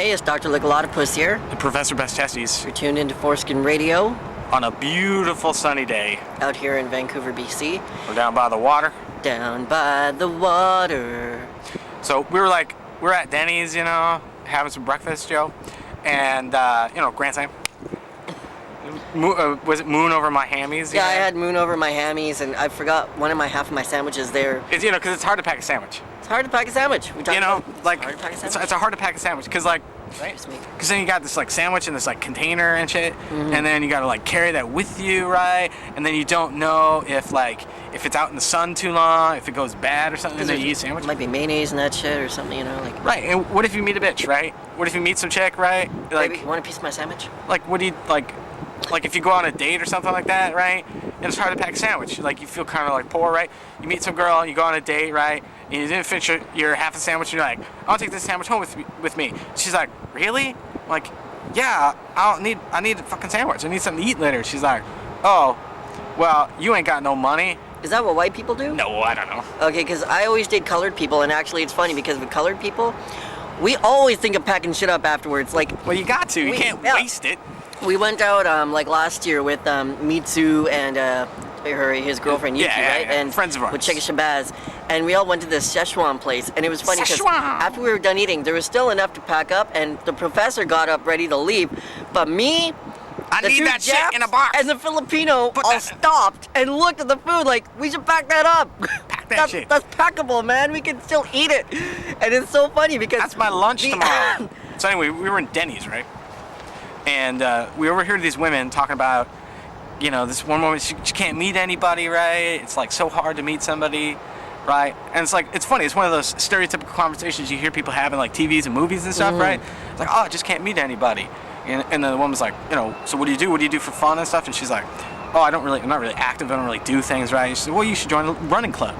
Hey, it's Dr. Lick-A-Lot-of-Puss here. And Professor Best Testes. You're tuned into Foreskin Radio. On a beautiful sunny day. Out here in Vancouver, BC. We're down by the water. Down by the water. So we're at Denny's, having some breakfast, Joe. And, Grand Slam. Was it moon over my hammies? Yeah, I had moon over my hammies, and I forgot half of my sandwiches there. It's, because it's hard to pack a sandwich. It's hard to pack a sandwich. It's hard to pack a sandwich. It's hard to pack a sandwich, because, right? Because then you got this, sandwich in this, container and shit, and then you gotta, carry that with you, right? And then you don't know if it's out in the sun too long, if it goes bad or something, and then you eat a sandwich. It might be mayonnaise and that shit or something, Right, and what if you meet a bitch, right? What if you meet some chick, right? Baby, you want a piece of my sandwich? What do you, if you go on a date or something like that, right? And it's hard to pack a sandwich. You feel kind of poor, right? You meet some girl, you go on a date, right? And you didn't finish your half a sandwich, and you're like, I'll take this sandwich home with me. She's like, really? I'm like, yeah, I need a fucking sandwich. I need something to eat later. She's like, oh, well, you ain't got no money. Is that what white people do? No, I don't know. Okay, because I always date colored people, and actually it's funny because with colored people, we always think of packing shit up afterwards. Well, you got to. You can't waste it. We went out last year with Mitsu and his girlfriend Yuki, right? Yeah. And friends of ours. With Chicka Shabazz, and we all went to this Szechuan place, and it was funny because after we were done eating, there was still enough to pack up, and the professor got up ready to leave, but me, I need that Japs, shit in a box. and the Filipino all stopped and looked at the food like, we should pack that up. Pack that shit. That's packable, man. We can still eat it, and it's so funny because that's my lunch tomorrow. So anyway, we were in Denny's, right? And we overheard these women talking about, this one woman, she can't meet anybody, right? It's so hard to meet somebody, right? And it's funny, it's one of those stereotypical conversations you hear people have in TVs and movies and stuff, right? It's oh, I just can't meet anybody. And then the woman's like, so what do you do? What do you do for fun and stuff? And she's like, oh, I'm not really active, I don't really do things, right? And she said, well, you should join a running club.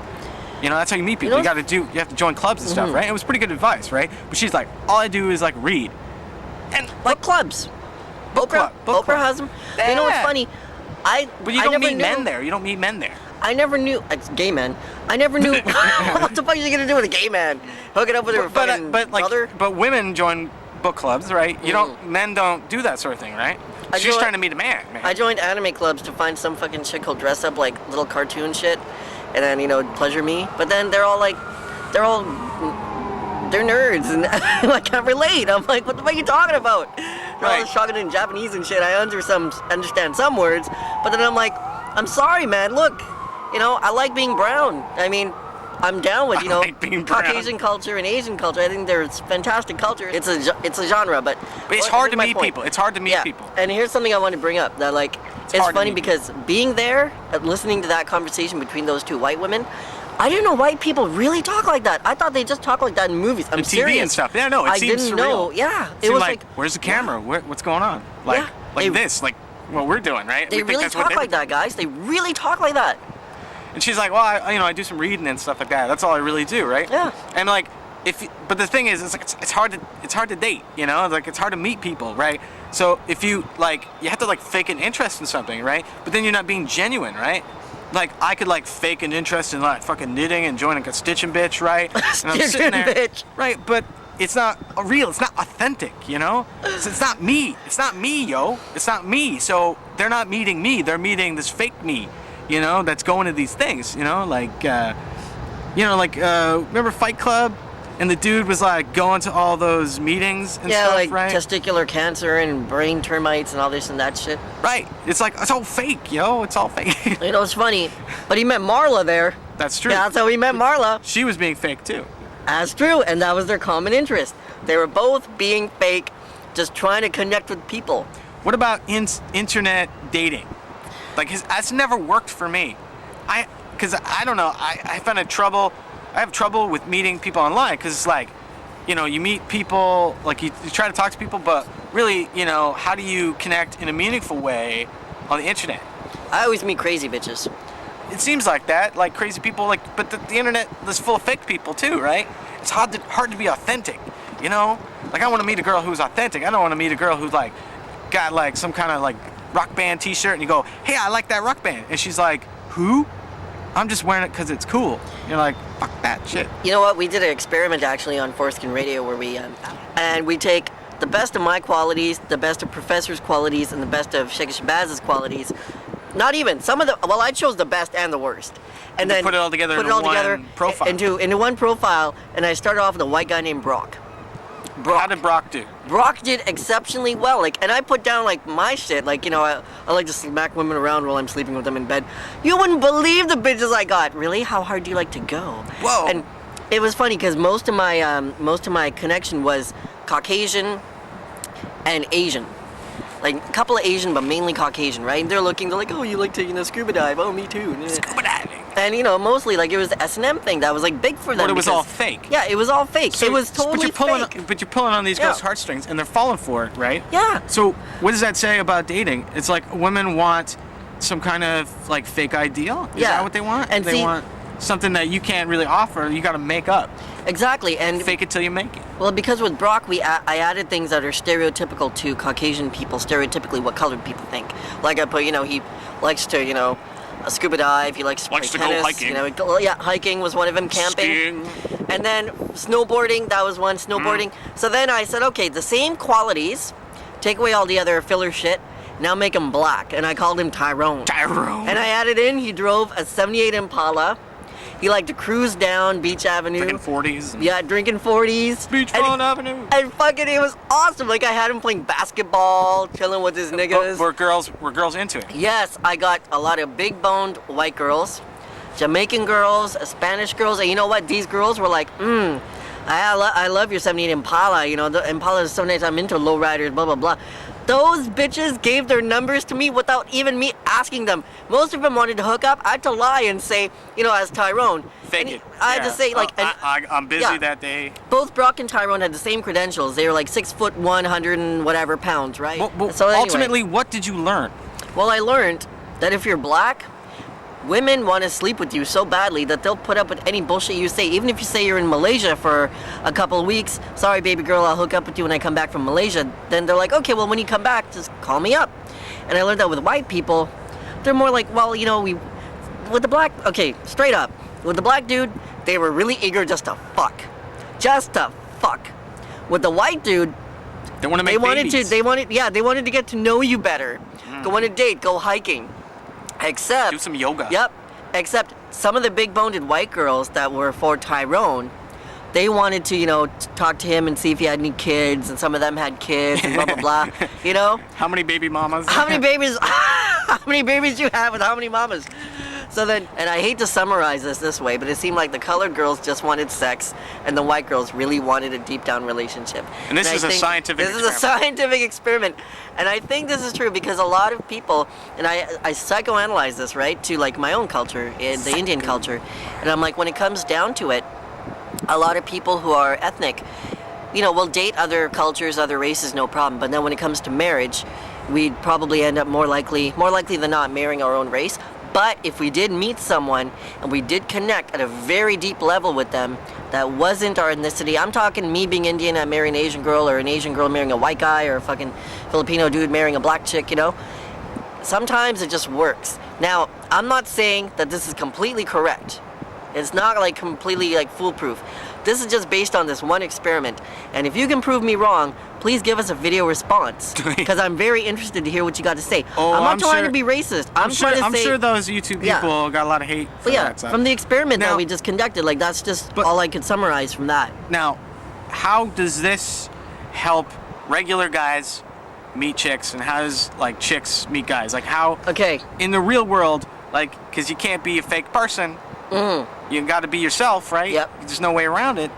That's how you meet people. You have to join clubs and stuff, right? It was pretty good advice, right? But she's like, all I do is read. And clubs. Book club. Oprah has them. Yeah. You know what's funny? But you don't meet men there. You don't meet men there. I never knew. It's gay men. I never knew. What the fuck are you gonna do with a gay man? Hook it up with your fucking brother? But women join book clubs, right? Men don't do that sort of thing, right? She's trying to meet a man. I joined anime clubs to find some fucking chick who'll dress up like little cartoon shit, and then pleasure me. But then they're nerds, and I can't relate. I'm like, what the fuck are you talking about? They're all talking in Japanese and shit. I understand some words, but then I'm like, I'm sorry, man. Look, I like being brown. I mean, I'm down with Caucasian culture and Asian culture. I think there's fantastic culture. It's a genre, but it's hard to meet people. It's hard to meet people. And here's something I want to bring up that it's funny because being there and listening to that conversation between those two white women, I didn't know white people really talk like that. I thought they just talk like that in movies. I'm serious. TV and stuff. Yeah, no, it seems surreal. I didn't know. Yeah, it was where's the camera? What's going on? What we're doing, right? They really talk like that, guys. They really talk like that. And she's like, well, I do some reading and stuff like that. That's all I really do, right? Yeah. And but the thing is, it's hard to date, it's hard to meet people, right? So if you you have to fake an interest in something, right? But then you're not being genuine, right? I could fake an interest in fucking knitting and join a stitching bitch, right? And I'm sitting there, bitch. right? But it's not real. It's not authentic, So it's not me. It's not me, yo. It's not me. So they're not meeting me. They're meeting this fake me, that's going to these things, remember Fight Club? And the dude was going to all those meetings and stuff, right? Testicular cancer and brain termites and all this and that shit. Right. It's it's all fake, yo. It's all fake. It's funny. But he met Marla there. That's true. Yeah, that's how he met Marla. She was being fake too. That's true, and that was their common interest. They were both being fake, just trying to connect with people. What about internet dating? That's never worked for me. Because I don't know. I have trouble with meeting people online because it's you meet people, you try to talk to people, but really, how do you connect in a meaningful way on the internet? I always meet crazy bitches. It seems like that, crazy people, but the internet is full of fake people too, right? It's hard to be authentic, I want to meet a girl who's authentic. I don't want to meet a girl who's got some kind of rock band t-shirt and you go, hey, I like that rock band. And she's like, who? I'm just wearing it because it's cool. You're like, fuck that shit. You know what? We did an experiment actually on Foreskin Radio where we take the best of my qualities, the best of Professor's qualities, and the best of Sheikh Shabaz's qualities. Not even some of the. Well, I chose the best and the worst, and then put it all together into one profile. Into one profile, and I started off with a white guy named Brock. How did Brock do? Brock did exceptionally well. Like, and I put down like my shit. Like, you know, I like to smack women around while I'm sleeping with them in bed. You wouldn't believe the bitches I got. Really? How hard do you like to go? Whoa. And it was funny because most of my connection was Caucasian and Asian. Like a couple of Asian, but mainly Caucasian, right? And they're like, oh, you like to, you know, scuba dive? Oh, me too. Scuba diving. And you know, mostly like it was the S&M thing that was like big for them. But it was all fake. Yeah, it was all fake. So, it was totally fake. But you're pulling on these girls' heartstrings, and they're falling for it, right? Yeah. So what does that say about dating? It's like women want some kind of like fake ideal. Is that what they want? And they want something that you can't really offer. You got to make up. Exactly, and fake it till you make it. Well, because with Brock, I added things that are stereotypical to Caucasian people, stereotypically what colored people think. Like I put, you know, he likes to, you know, scuba dive. He likes to play tennis. Go hiking. You know, hiking was one of them. Camping, skiing. And then snowboarding. That was one. Snowboarding. So then I said, okay, the same qualities. Take away all the other filler shit. Now make him black, and I called him Tyrone. Tyrone. And I added in. He drove a '78 Impala. He liked to cruise down Beach Avenue. Drinking 40s. Yeah, drinking 40s. Beachfront Avenue. And fucking, it was awesome. Like, I had him playing basketball, chilling with his niggas. Were girls into it? Yes, I got a lot of big-boned white girls, Jamaican girls, Spanish girls. And you know what? These girls were like, I love your 78 Impala. You know, the Impala is so nice. I'm into lowriders, blah, blah, blah. Those bitches gave their numbers to me without even me asking them. Most of them wanted to hook up. I had to lie and say, you know, as Tyrone. Fake it. I had to say, like... I'm busy that day. Both Brock and Tyrone had the same credentials. They were like 6'1", 100 and whatever pounds, right? Well, so anyway, ultimately, what did you learn? Well, I learned that if you're black, women want to sleep with you so badly that they'll put up with any bullshit you say. Even if you say you're in Malaysia for a couple of weeks, sorry, baby girl, I'll hook up with you when I come back from Malaysia. Then they're like, okay, well, when you come back, just call me up. And I learned that with white people, they're more like, well, you know, with the black, okay, straight up, with the black dude, they were really eager just to fuck. Just to fuck. With the white dude, they want to make babies. They wanted to get to know you better. Go on a date, go hiking. Except... do some yoga. Yep. Except some of the big-boned white girls that were for Tyrone, they wanted to, you know, talk to him and see if he had any kids, and some of them had kids, and blah, blah, blah, you know? How many baby mamas? How many babies you have with how many mamas? So then, and I hate to summarize this way, but it seemed like the colored girls just wanted sex, and the white girls really wanted a deep-down relationship. And this is a scientific experiment. This is a scientific experiment. And I think this is true because a lot of people, and I psychoanalyze this, right, to like my own culture, the Indian culture, and I'm like, when it comes down to it, a lot of people who are ethnic, you know, will date other cultures, other races, no problem, but then when it comes to marriage, we'd probably end up more likely than not marrying our own race. But if we did meet someone and we did connect at a very deep level with them that wasn't our ethnicity, I'm talking me being Indian, I marrying an Asian girl, or an Asian girl marrying a white guy, or a fucking Filipino dude marrying a black chick, you know? Sometimes it just works. Now, I'm not saying that this is completely correct. It's not like completely like foolproof. This is just based on this one experiment. And if you can prove me wrong, please give us a video response, because I'm very interested to hear what you got to say. I'm not trying to be racist. I'm sure those YouTube people got a lot of hate for that stuff. From the experiment that we just conducted, like that's just all I could summarize from that. Now, how does this help regular guys meet chicks, and how does like chicks meet guys? Like how? Okay. In the real world, like, because you can't be a fake person. You got to be yourself, right? Yep. There's no way around it.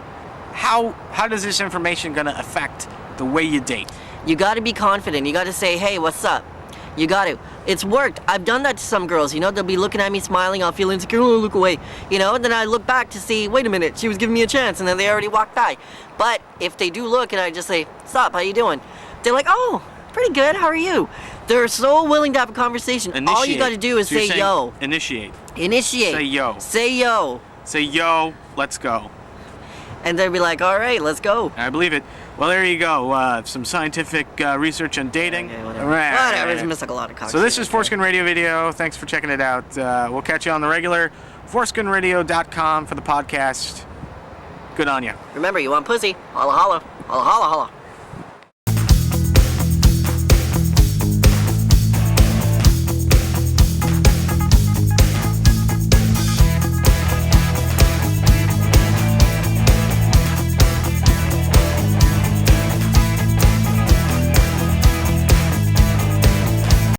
How does this information gonna affect the way you date? You got to be confident. You got to say, hey, what's up? You got to. It's worked. I've done that to some girls. You know, they'll be looking at me smiling. I'll feel insecure. Oh, look away. You know, and then I look back to see, wait a minute, she was giving me a chance, and then they already walked by. But if they do look and I just say, stop, how you doing? They're like, oh, pretty good. How are you? They're so willing to have a conversation. Initiate. All you got to do is say yo. Initiate. Say yo. Say yo. Say yo, let's go. And they'd be like, all right, let's go. I believe it. Well, there you go. Some scientific research on dating. Okay, whatever. Whatever. It's missed like a lot of cock. So this is Foreskin Radio Video. Thanks for checking it out. We'll catch you on the regular. ForeskinRadio.com for the podcast. Good on you. Remember, you want pussy? Holla, holla. Holla, holla, holla.